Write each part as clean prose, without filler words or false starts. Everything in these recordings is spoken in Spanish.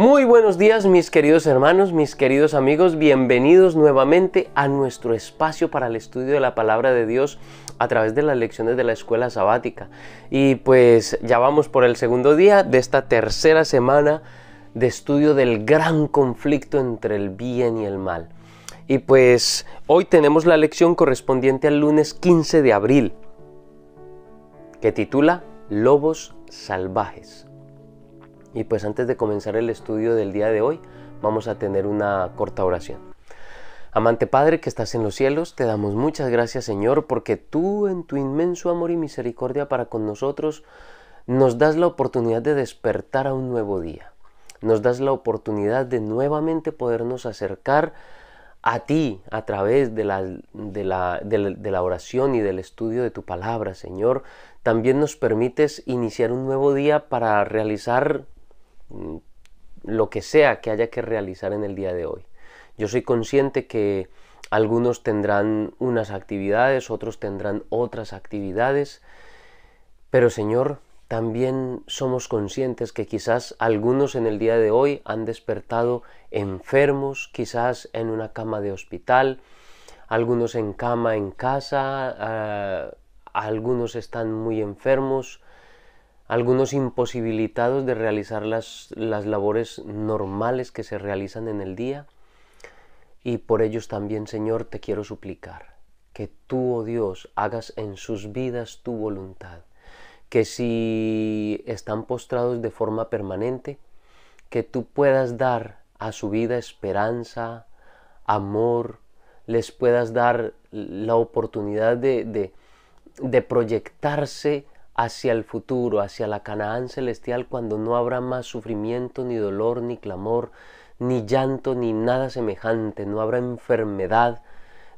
Muy buenos días, mis queridos hermanos, mis queridos amigos, bienvenidos nuevamente a nuestro espacio para el estudio de la palabra de Dios a través de las lecciones de la escuela sabática. Y pues ya vamos por el segundo día de esta tercera semana de estudio del gran conflicto entre el bien y el mal. Y pues hoy tenemos la lección correspondiente al lunes 15 de abril, que titula Lobos salvajes. Y pues antes de comenzar el estudio del día de hoy, vamos a tener una corta oración. Amante Padre que estás en los cielos, te damos muchas gracias, Señor, porque tú en tu inmenso amor y misericordia para con nosotros nos das la oportunidad de despertar a un nuevo día. Nos das la oportunidad de nuevamente podernos acercar a ti a través de la oración y del estudio de tu palabra, Señor. También nos permites iniciar un nuevo día para realizar lo que sea que haya que realizar en el día de hoy. Yo soy consciente que algunos tendrán unas actividades, otros tendrán otras actividades, pero Señor, también somos conscientes que quizás algunos en el día de hoy han despertado enfermos, quizás en una cama de hospital, algunos en cama en casa, algunos están muy enfermos, algunos imposibilitados de realizar las labores normales que se realizan en el día. Y por ellos también, Señor, te quiero suplicar que tú, oh Dios, hagas en sus vidas tu voluntad. Que si están postrados de forma permanente, que tú puedas dar a su vida esperanza, amor, les puedas dar la oportunidad de proyectarse hacia el futuro, hacia la Canaán celestial, cuando no habrá más sufrimiento, ni dolor, ni clamor, ni llanto, ni nada semejante. No habrá enfermedad,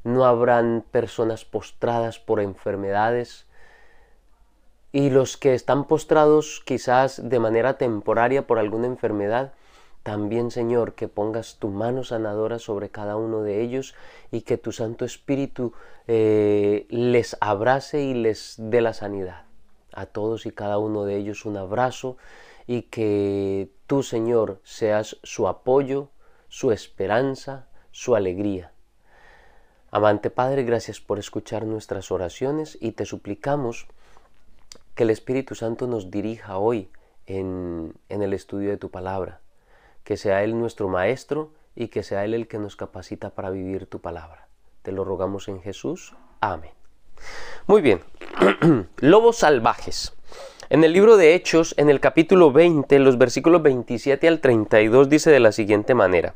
no habrán personas postradas por enfermedades. Y los que están postrados quizás de manera temporaria por alguna enfermedad, también, Señor, que pongas tu mano sanadora sobre cada uno de ellos y que tu Santo Espíritu les abrace y les dé la sanidad. A todos y cada uno de ellos un abrazo y que tú, Señor, seas su apoyo, su esperanza, su alegría. Amante Padre, gracias por escuchar nuestras oraciones y te suplicamos que el Espíritu Santo nos dirija hoy en el estudio de tu palabra, que sea Él nuestro Maestro y que sea Él el que nos capacita para vivir tu palabra. Te lo rogamos en Jesús. Amén. Muy bien, lobos salvajes. En el libro de Hechos, en el capítulo 20, los versículos 27 al 32, dice de la siguiente manera: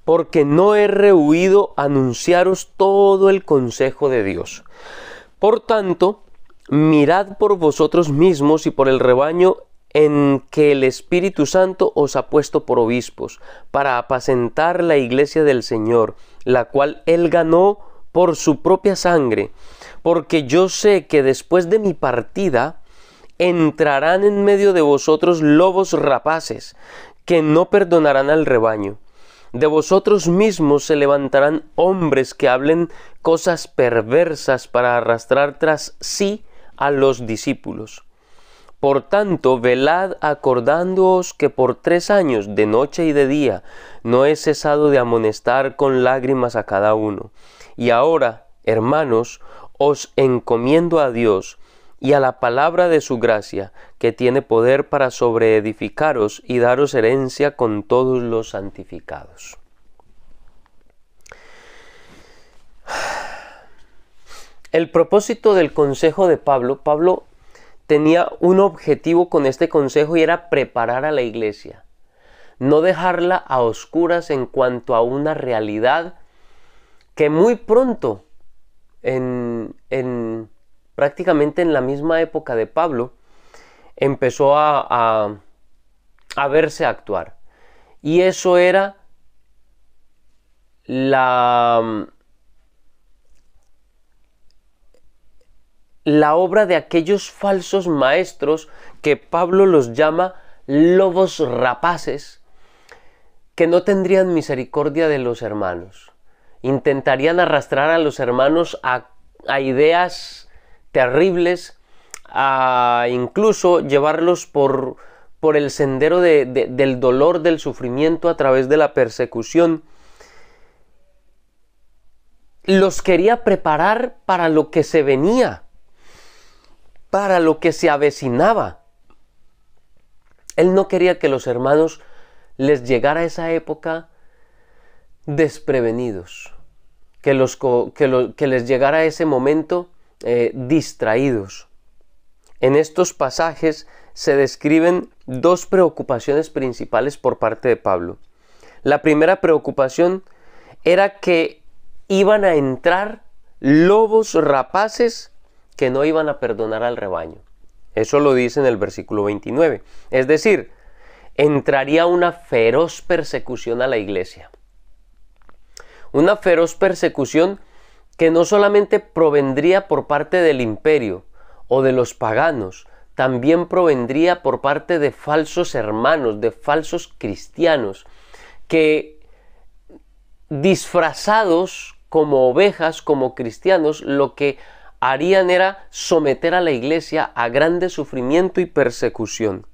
porque no he rehuido anunciaros todo el consejo de Dios. Por tanto, mirad por vosotros mismos y por el rebaño en que el Espíritu Santo os ha puesto por obispos, para apacentar la iglesia del Señor, la cual Él ganó por su propia sangre, porque yo sé que después de mi partida entrarán en medio de vosotros lobos rapaces, que no perdonarán al rebaño. De vosotros mismos se levantarán hombres que hablen cosas perversas para arrastrar tras sí a los discípulos. Por tanto, velad acordándoos que por 3 años, de noche y de día, no he cesado de amonestar con lágrimas a cada uno. Y ahora, hermanos, os encomiendo a Dios y a la palabra de su gracia, que tiene poder para sobreedificaros y daros herencia con todos los santificados. El propósito del consejo de Pablo tenía un objetivo con este consejo y era preparar a la iglesia, no dejarla a oscuras en cuanto a una realidad que muy pronto, prácticamente en la misma época de Pablo, empezó a verse actuar. Y eso era la obra de aquellos falsos maestros que Pablo los llama lobos rapaces, que no tendrían misericordia de los hermanos. Intentarían arrastrar a los hermanos a ideas terribles, a incluso llevarlos por por el sendero del dolor, del sufrimiento a través de la persecución. Los quería preparar para lo que se venía, para lo que se avecinaba. Él no quería que los hermanos les llegara esa época desprevenidos, que les llegara ese momento distraídos. En estos pasajes se describen dos preocupaciones principales por parte de Pablo. La primera preocupación era que iban a entrar lobos rapaces que no iban a perdonar al rebaño. Eso lo dice en el versículo 29. Es decir, entraría una feroz persecución a la iglesia. Una feroz persecución que no solamente provendría por parte del imperio o de los paganos, también provendría por parte de falsos hermanos, de falsos cristianos, que disfrazados como ovejas, como cristianos, lo que harían era someter a la iglesia a grande sufrimiento y persecución.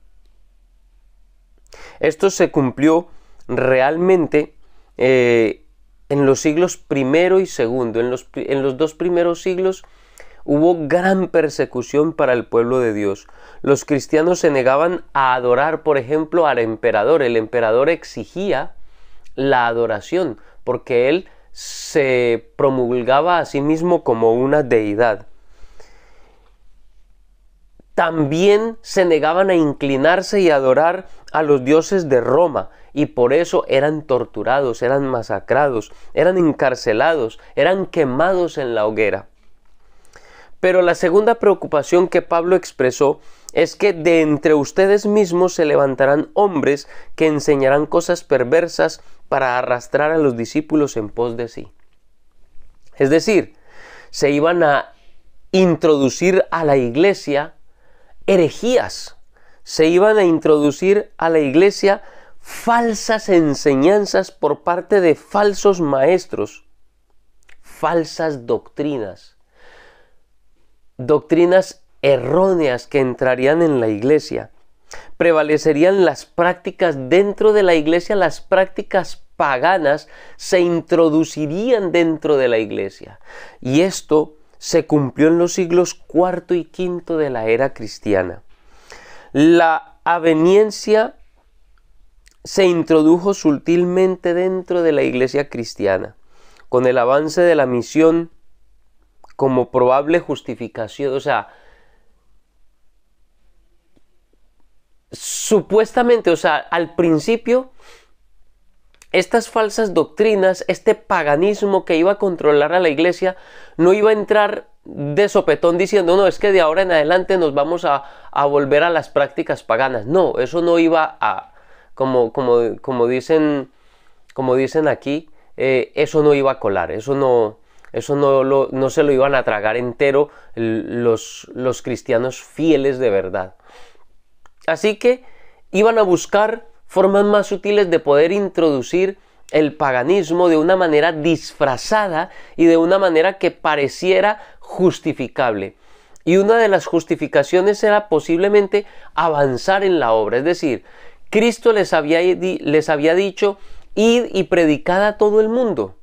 Esto se cumplió realmente en los siglos primero y segundo. En los dos primeros siglos hubo gran persecución para el pueblo de Dios. Los cristianos se negaban a adorar, por ejemplo, al emperador. El emperador exigía la adoración porque él se promulgaba a sí mismo como una deidad. También se negaban a inclinarse y adorar a los dioses de Roma, y por eso eran torturados, eran masacrados, eran encarcelados, eran quemados en la hoguera. Pero la segunda preocupación que Pablo expresó es que de entre ustedes mismos se levantarán hombres que enseñarán cosas perversas para arrastrar a los discípulos en pos de sí. Es decir, se iban a introducir a la iglesia herejías, se iban a introducir a la iglesia falsas enseñanzas por parte de falsos maestros, falsas doctrinas, doctrinas erróneas que entrarían en la iglesia. Prevalecerían las prácticas dentro de la iglesia, las prácticas paganas se introducirían dentro de la iglesia. Y esto se cumplió en los siglos IV y V de la era cristiana. La aveniencia se introdujo sutilmente dentro de la iglesia cristiana, con el avance de la misión como probable justificación, o sea, supuestamente, o sea, al principio, estas falsas doctrinas, este paganismo que iba a controlar a la iglesia, no iba a entrar de sopetón diciendo, no, es que de ahora en adelante nos vamos a volver a las prácticas paganas. No, eso no iba a, como dicen aquí, eso no iba a colar, eso no se lo iban a tragar entero los cristianos fieles de verdad. Así que iban a buscar formas más sutiles de poder introducir el paganismo de una manera disfrazada y de una manera que pareciera justificable. Y una de las justificaciones era posiblemente avanzar en la obra. Es decir, Cristo les había dicho, id y predicad a todo el mundo.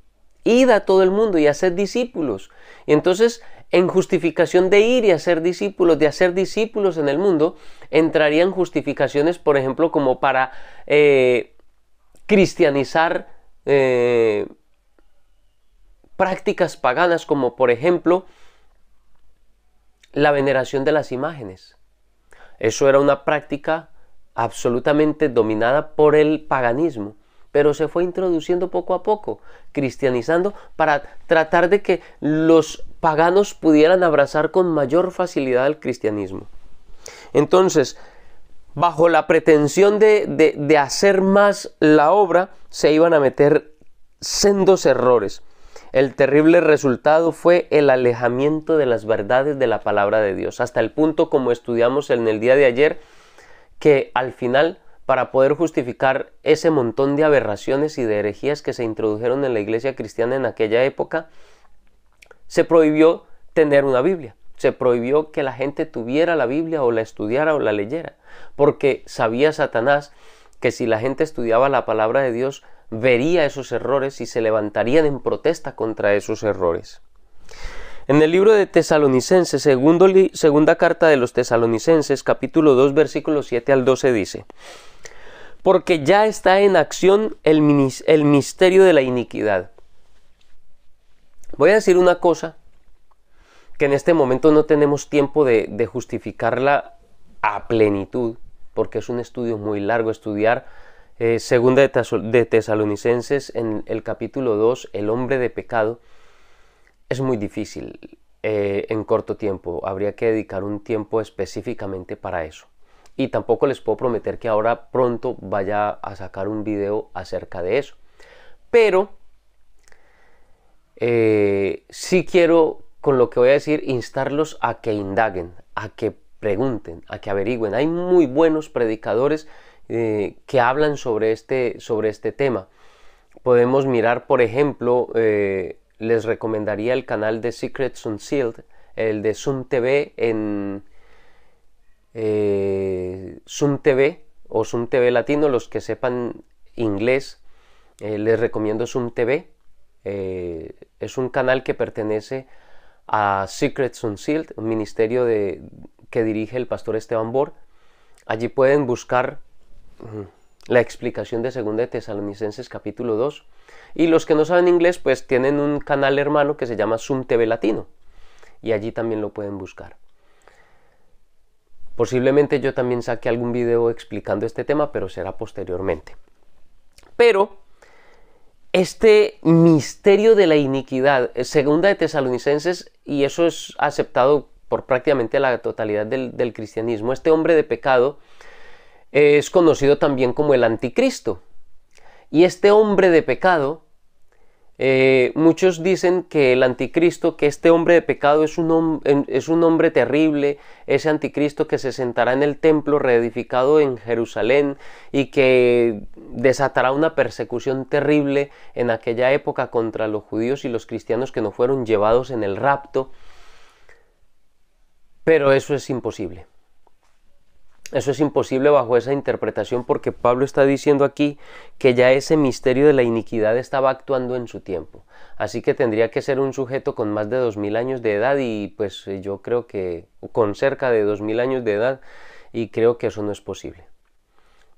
Id a todo el mundo y haced discípulos. Y entonces, en justificación de ir y hacer discípulos, de hacer discípulos en el mundo, entrarían justificaciones, por ejemplo, como para cristianizar prácticas paganas, como por ejemplo la veneración de las imágenes. Eso era una práctica absolutamente dominada por el paganismo, pero se fue introduciendo poco a poco, cristianizando, para tratar de que los paganos pudieran abrazar con mayor facilidad el cristianismo. Entonces, bajo la pretensión de hacer más la obra, se iban a meter sendos errores. El terrible resultado fue el alejamiento de las verdades de la palabra de Dios, hasta el punto, como estudiamos en el día de ayer, que al final, para poder justificar ese montón de aberraciones y de herejías que se introdujeron en la iglesia cristiana en aquella época, se prohibió tener una Biblia. se prohibió que la gente tuviera la Biblia o la estudiara o la leyera, porque sabía Satanás que si la gente estudiaba la palabra de Dios, vería esos errores y se levantarían en protesta contra esos errores. En el libro de Tesalonicenses, segunda carta de los Tesalonicenses, capítulo 2, versículos 7 al 12 dice: porque ya está en acción el misterio de la iniquidad. Voy a decir una cosa que en este momento no tenemos tiempo de justificarla a plenitud, porque es un estudio muy largo. Estudiar segunda de Tesalonicenses en el capítulo 2, el hombre de pecado, es muy difícil en corto tiempo. Habría que dedicar un tiempo específicamente para eso. Y tampoco les puedo prometer que ahora pronto vaya a sacar un video acerca de eso. Pero sí quiero, con lo que voy a decir, instarlos a que indaguen, a que pregunten, a que averigüen. Hay muy buenos predicadores que hablan sobre este tema. Podemos mirar, por ejemplo, les recomendaría el canal de Secrets Unsealed, el de Zoom TV en Zoom TV o Zoom TV Latino. Los que sepan inglés, les recomiendo Zoom TV. Es un canal que pertenece a Secrets Unsealed, un ministerio que dirige el pastor Esteban Bor. Allí pueden buscar la explicación de 2 de Tesalonicenses capítulo 2. Y los que no saben inglés, pues tienen un canal hermano que se llama Zoom TV Latino, y allí también lo pueden buscar. Posiblemente yo también saque algún video explicando este tema, pero será posteriormente. Pero este misterio de la iniquidad, 2 de Tesalonicenses, y eso es aceptado por prácticamente la totalidad del cristianismo, este hombre de pecado es conocido también como el anticristo. Y este hombre de pecado, muchos dicen que el anticristo, que este hombre de pecado es un hombre terrible, ese anticristo que se sentará en el templo reedificado en Jerusalén y que desatará una persecución terrible en aquella época contra los judíos y los cristianos que no fueron llevados en el rapto. Pero eso es imposible. Eso es imposible bajo esa interpretación, porque Pablo está diciendo aquí que ya ese misterio de la iniquidad estaba actuando en su tiempo. Así que tendría que ser un sujeto con más de 2000 años de edad, y pues yo creo que con cerca de 2000 años de edad, y creo que eso no es posible.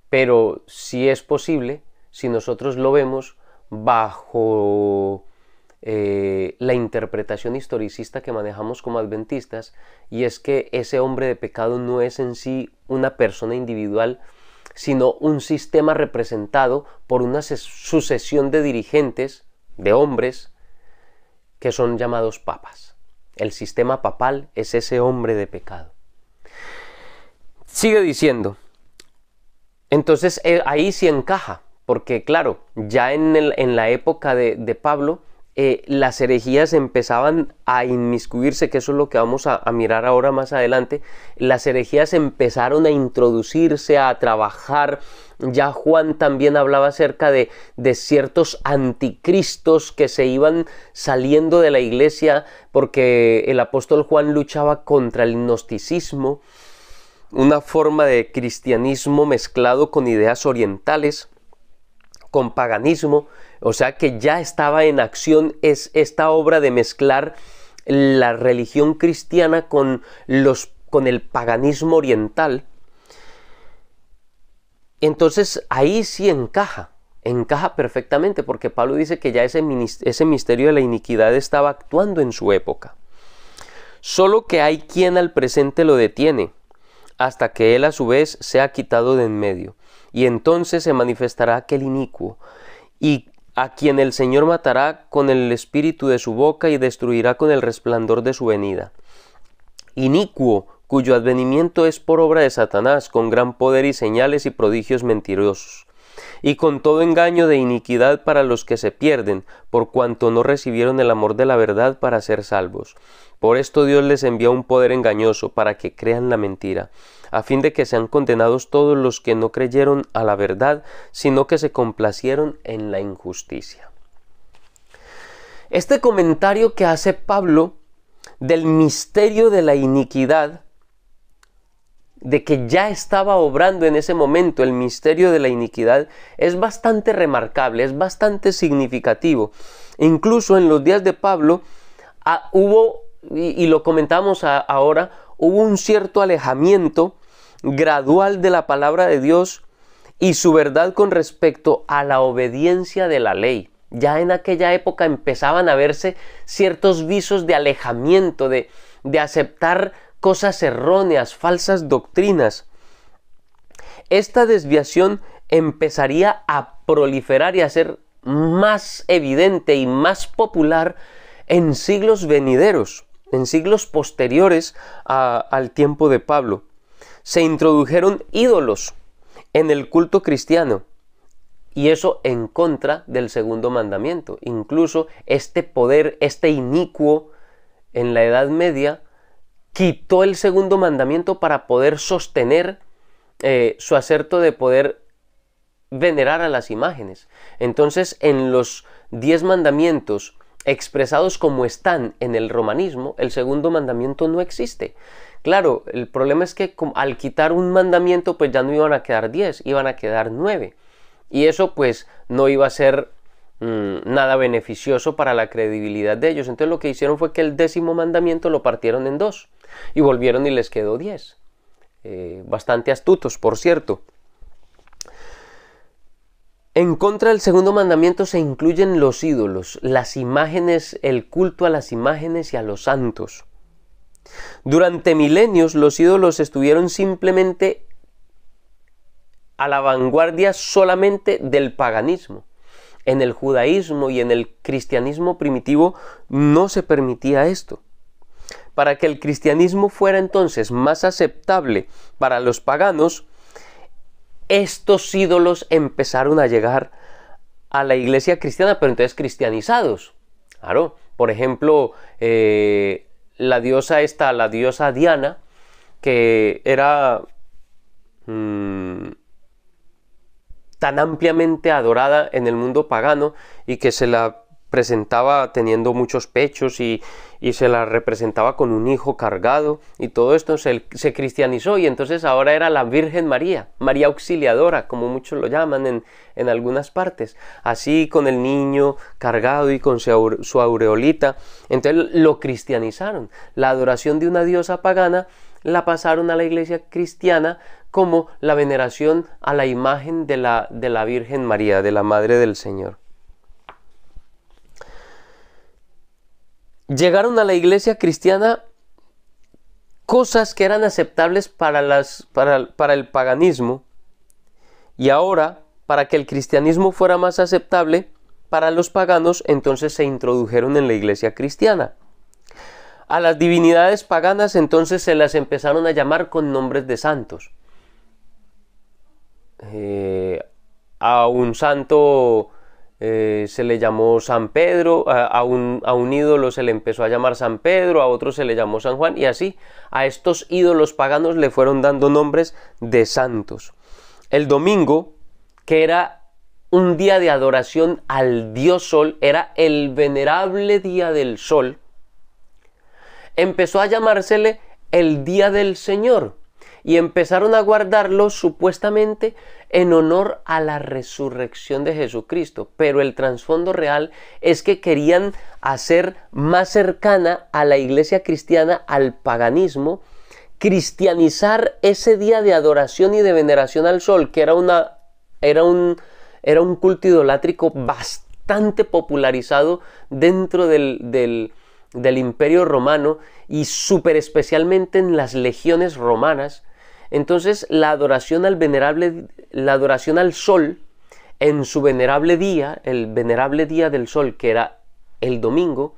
Pero sí es posible si nosotros lo vemos bajo la interpretación historicista que manejamos como adventistas, y es que ese hombre de pecado no es en sí una persona individual, sino un sistema representado por una sucesión de dirigentes, de hombres, que son llamados papas. El sistema papal es ese hombre de pecado. Sigue diciendo, entonces ahí sí encaja, porque claro, ya en la época de Pablo, las herejías empezaban a inmiscuirse, que eso es lo que vamos a mirar ahora más adelante. Las herejías empezaron a introducirse, a trabajar. Ya Juan también hablaba acerca de ciertos anticristos que se iban saliendo de la iglesia, porque el apóstol Juan luchaba contra el gnosticismo, una forma de cristianismo mezclado con ideas orientales, con paganismo. O sea que ya estaba en acción esta obra de mezclar la religión cristiana con el paganismo oriental. Entonces ahí sí encaja perfectamente, porque Pablo dice que ya ese misterio de la iniquidad estaba actuando en su época. Solo que hay quien al presente lo detiene, hasta que él a su vez sea quitado de en medio. Y entonces se manifestará aquel inicuo, y a quien el Señor matará con el espíritu de su boca y destruirá con el resplandor de su venida. Inicuo, cuyo advenimiento es por obra de Satanás, con gran poder y señales y prodigios mentirosos, y con todo engaño de iniquidad para los que se pierden, por cuanto no recibieron el amor de la verdad para ser salvos. Por esto Dios les envía un poder engañoso para que crean la mentira, a fin de que sean condenados todos los que no creyeron a la verdad, sino que se complacieron en la injusticia. Este comentario que hace Pablo del misterio de la iniquidad, de que ya estaba obrando en ese momento el misterio de la iniquidad, es bastante remarcable, es bastante significativo. Incluso en los días de Pablo hubo, y lo comentamos ahora, hubo un cierto alejamiento gradual de la palabra de Dios y su verdad con respecto a la obediencia de la ley. Ya en aquella época empezaban a verse ciertos visos de alejamiento, de aceptar cosas erróneas, falsas doctrinas. Esta desviación empezaría a proliferar y a ser más evidente y más popular en siglos venideros, en siglos posteriores al tiempo de Pablo. Se introdujeron ídolos en el culto cristiano, y eso en contra del segundo mandamiento. Incluso este poder, este inicuo en la Edad Media, quitó el segundo mandamiento para poder sostener su aserto de poder venerar a las imágenes. Entonces, en los 10 mandamientos expresados como están en el romanismo, el segundo mandamiento no existe. Claro, el problema es que al quitar un mandamiento, pues ya no iban a quedar 10, iban a quedar 9. Y eso pues no iba a ser nada beneficioso para la credibilidad de ellos. Entonces lo que hicieron fue que el 10º mandamiento lo partieron en 2 y volvieron y les quedó 10. Bastante astutos, por cierto. En contra del segundo mandamiento se incluyen los ídolos, las imágenes, el culto a las imágenes y a los santos. Durante milenios los ídolos estuvieron simplemente a la vanguardia solamente del paganismo. En el judaísmo y en el cristianismo primitivo no se permitía esto. Para que el cristianismo fuera entonces más aceptable para los paganos, estos ídolos empezaron a llegar a la iglesia cristiana, pero entonces cristianizados. Claro, por ejemplo, la diosa Diana, que era tan ampliamente adorada en el mundo pagano y que se la presentaba teniendo muchos pechos y se la representaba con un hijo cargado y todo esto se cristianizó, y entonces ahora era la Virgen María, María Auxiliadora, como muchos lo llaman en algunas partes, así con el niño cargado y con su aureolita. Entonces lo cristianizaron. La adoración de una diosa pagana la pasaron a la iglesia cristiana como la veneración a la imagen de la Virgen María, de la Madre del Señor. Llegaron a la iglesia cristiana cosas que eran aceptables para el paganismo, y ahora, para que el cristianismo fuera más aceptable para los paganos, entonces se introdujeron en la iglesia cristiana. A las divinidades paganas entonces se las empezaron a llamar con nombres de santos. A un santo se le llamó San Pedro, a un ídolo se le empezó a llamar San Pedro, a otro se le llamó San Juan, y así a estos ídolos paganos le fueron dando nombres de santos. El domingo, que era un día de adoración al dios Sol, era el venerable día del Sol, empezó a llamársele el Día del Señor, y empezaron a guardarlo supuestamente en honor a la resurrección de Jesucristo. Pero el trasfondo real es que querían hacer más cercana a la iglesia cristiana al paganismo, cristianizar ese día de adoración y de veneración al sol, que era un culto idolátrico bastante popularizado dentro del Imperio Romano, y súper especialmente en las legiones romanas. Entonces la adoración al sol en su venerable día, el venerable día del sol, que era el domingo,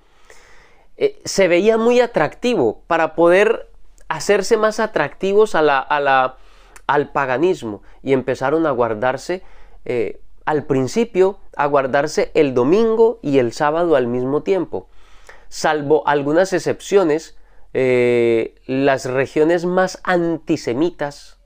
se veía muy atractivo para poder hacerse más atractivos al paganismo, y empezaron a guardarse al principio a guardarse el domingo y el sábado al mismo tiempo. Salvo algunas excepciones, las regiones más antisemitas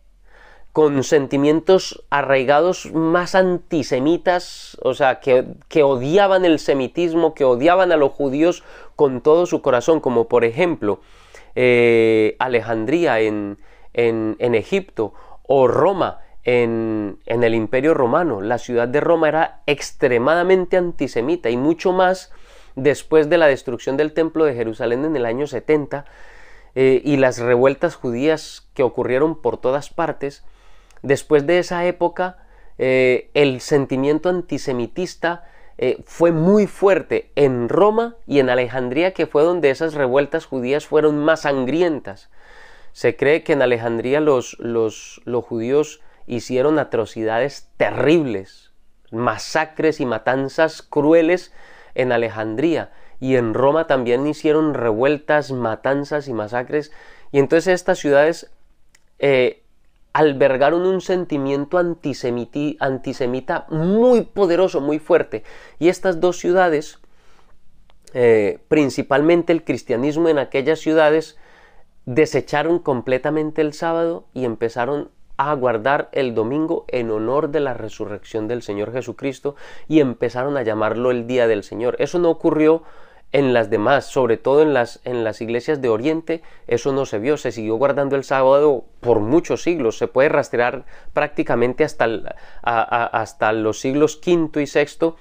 con sentimientos arraigados más antisemitas, o sea, que odiaban el semitismo, que odiaban a los judíos con todo su corazón, como por ejemplo Alejandría en Egipto, o Roma en el Imperio Romano. La ciudad de Roma era extremadamente antisemita, y mucho más después de la destrucción del Templo de Jerusalén en el año 70, y las revueltas judías que ocurrieron por todas partes. Después de esa época, el sentimiento antisemitista fue muy fuerte en Roma y en Alejandría, que fue donde esas revueltas judías fueron más sangrientas. Se cree que en Alejandría los judíos hicieron atrocidades terribles, masacres y matanzas crueles en Alejandría, y en Roma también hicieron revueltas, matanzas y masacres, y entonces estas ciudades albergaron un sentimiento antisemita muy poderoso, muy fuerte. Y estas dos ciudades, principalmente el cristianismo en aquellas ciudades, desecharon completamente el sábado y empezaron a guardar el domingo en honor de la resurrección del Señor Jesucristo, y empezaron a llamarlo el Día del Señor. Eso no ocurrió en las demás, sobre todo en las iglesias de Oriente. Eso no se vio, se siguió guardando el sábado por muchos siglos. Se puede rastrear prácticamente hasta los siglos V y VI,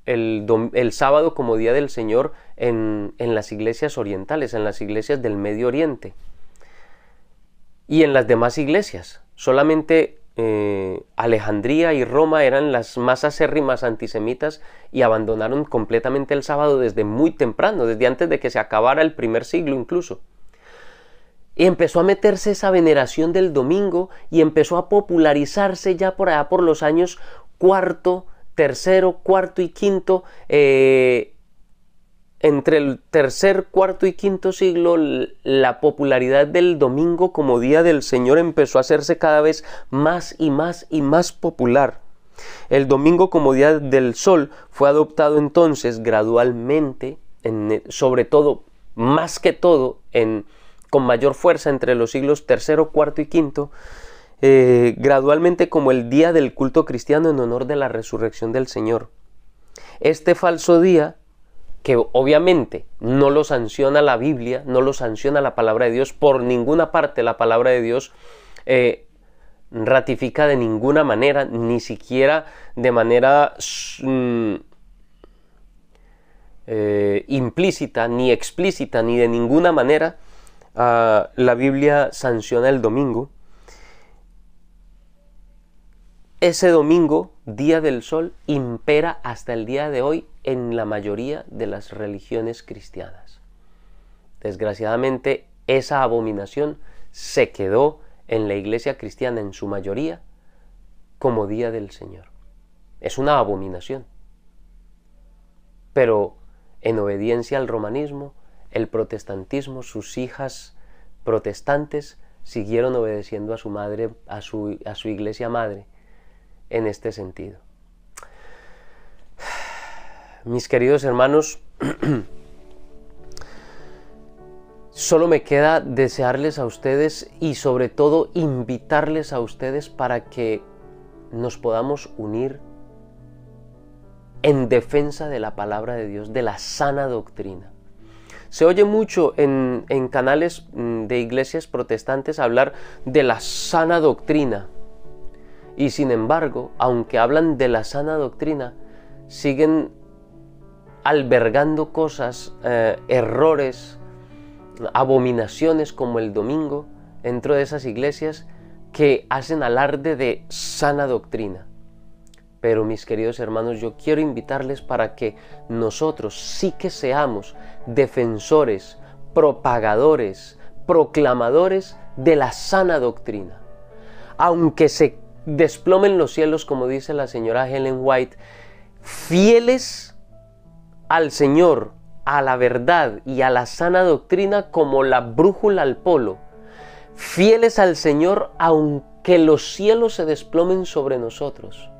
el sábado como Día del Señor en las iglesias orientales, en las iglesias del Medio Oriente. Y en las demás iglesias, solamente Alejandría y Roma eran las más acérrimas antisemitas, y abandonaron completamente el sábado desde muy temprano, desde antes de que se acabara el primer siglo incluso. Y empezó a meterse esa veneración del domingo, y empezó a popularizarse ya por allá por los años tercero, cuarto y quinto. Entre el tercer, cuarto y quinto siglo, la popularidad del domingo como Día del Señor empezó a hacerse cada vez más y más y más popular. El domingo como Día del Sol fue adoptado entonces gradualmente, sobre todo, más que todo, con mayor fuerza entre los siglos tercero, cuarto y quinto, gradualmente como el día del culto cristiano en honor de la resurrección del Señor. Este falso día, que obviamente no lo sanciona la Biblia, no lo sanciona la palabra de Dios, por ninguna parte la palabra de Dios ratifica de ninguna manera, ni siquiera de manera implícita, ni explícita, ni de ninguna manera la Biblia sanciona el domingo. Ese domingo, Día del Sol, impera hasta el día de hoy en la mayoría de las religiones cristianas. Desgraciadamente, esa abominación se quedó en la iglesia cristiana en su mayoría como Día del Señor. Es una abominación. Pero en obediencia al romanismo, el protestantismo, sus hijas protestantes siguieron obedeciendo a su madre, a su iglesia madre, en este sentido. Mis queridos hermanos, solo me queda desearles a ustedes, y sobre todo invitarles a ustedes, para que nos podamos unir en defensa de la palabra de Dios, de la sana doctrina. Se oye mucho en canales de iglesias protestantes hablar de la sana doctrina. Y sin embargo, aunque hablan de la sana doctrina, siguen albergando cosas, errores, abominaciones como el domingo dentro de esas iglesias, que hacen alarde de sana doctrina. Pero mis queridos hermanos, yo quiero invitarles para que nosotros sí que seamos defensores, propagadores, proclamadores de la sana doctrina. Aunque se desplomen los cielos, como dice la señora Ellen White, fieles al Señor, a la verdad y a la sana doctrina como la brújula al polo. Fieles al Señor aunque los cielos se desplomen sobre nosotros.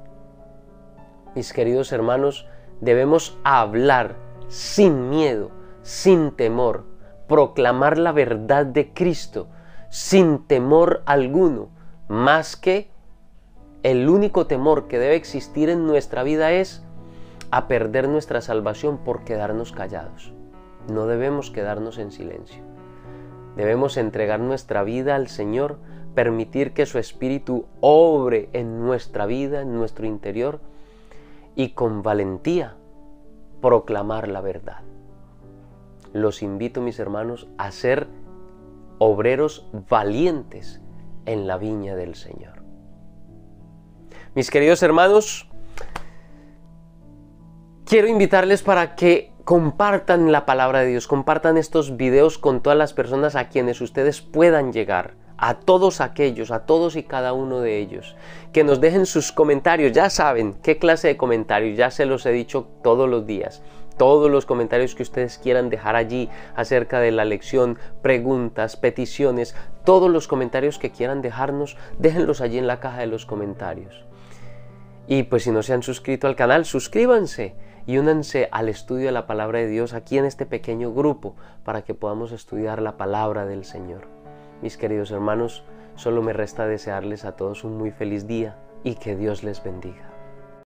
Mis queridos hermanos, debemos hablar sin miedo, sin temor, proclamar la verdad de Cristo sin temor alguno, más que el único temor que debe existir en nuestra vida es a perder nuestra salvación por quedarnos callados. No debemos quedarnos en silencio. Debemos entregar nuestra vida al Señor, permitir que su Espíritu obre en nuestra vida, en nuestro interior, y con valentía proclamar la verdad. Los invito, mis hermanos, a ser obreros valientes en la viña del Señor. Mis queridos hermanos, quiero invitarles para que compartan la palabra de Dios, compartan estos videos con todas las personas a quienes ustedes puedan llegar, a todos aquellos, a todos y cada uno de ellos, que nos dejen sus comentarios. Ya saben qué clase de comentarios, ya se los he dicho todos los días. Todos los comentarios que ustedes quieran dejar allí acerca de la lección, preguntas, peticiones, todos los comentarios que quieran dejarnos, déjenlos allí en la caja de los comentarios. Y pues si no se han suscrito al canal, suscríbanse y únanse al estudio de la palabra de Dios aquí en este pequeño grupo para que podamos estudiar la palabra del Señor. Mis queridos hermanos, solo me resta desearles a todos un muy feliz día y que Dios les bendiga.